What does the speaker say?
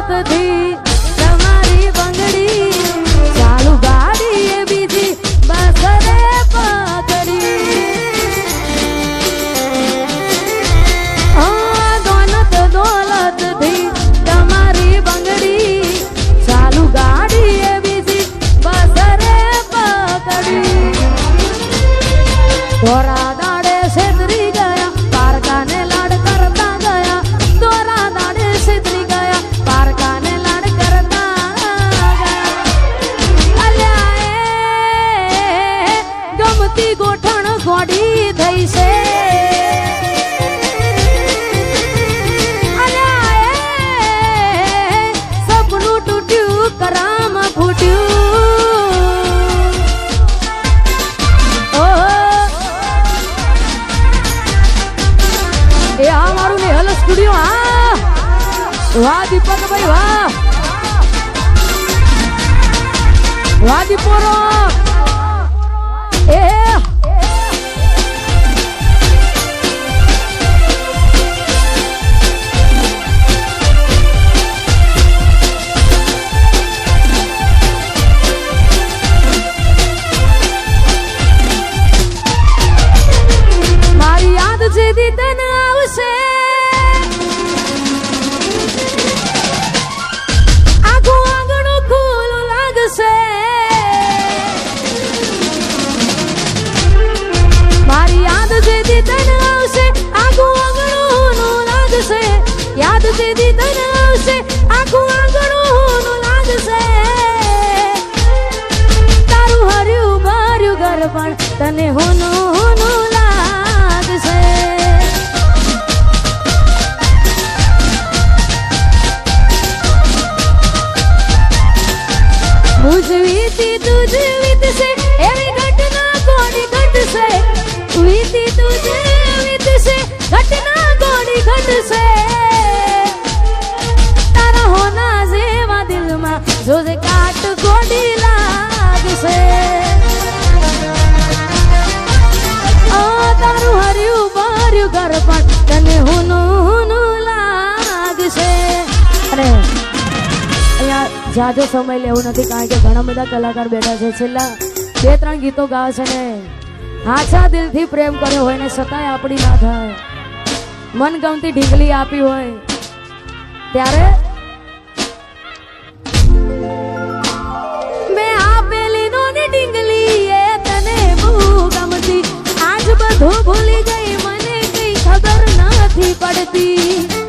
દોલતથી તમારી બંગડી ચાલુ ગાડી એ બીજી બસ રે પકડી દોલતથી તમારી બંગડી ચાલુ ગાડી એ બીજી બસ રે પકડી દોરા દાડે છેતરી ગયા પારકાને લાડ કરતા ગયા દોરા દાડે છેતરી ગયા પારકાને લાડ કરતા ગયા અલ્યા એ ગમતી ગોઠણ ગોડી થઈ છે કરામ ફૂટ્યું એ આ મારું નેહલ સ્ટુડિયો હા વાહ દીપકભાઈ વાહ વાહ દીપોરો એ જેદી તન આવશે આખું આંગણું ખુલ્લું લાગશે મારી યાદ જેદી તન આવશે આખું આંગણું લાગશે યાદ જેદી તન આવશે આખું આંગણું લાગશે તારું હર્યું ભર્યું ઘર પણ તને હોનું લાગશે વીતી તુજ વીતશે એવી ઘટના કોની ઘટશે વીતી તુજ વીતશે ઘટના કોની ઘટશે તારા હોના જેવા દિલમાં જોજે કાટ કોડી લાગશે તારું હર્યું ભર્યું ઘર પણ તને હોનું લાગશે અરે જાજો સમય લેવું નથી કારણ કે ઘણા બધા કલાકાર બેઠા છે છેલ્લા 2-3 ગીતો ગાવે છે ને હાચા દિલથી પ્રેમ કર્યો હોય ને છતાંય આપણી ના થાય મનગમતી ઢીંગલી આપી હોય ત્યારે મેં આપેલી નોની ઢીંગલી એ તને બહુ ગમતી આજ બધું ભૂલી ગઈ મને કઈ ખબર નથી પડતી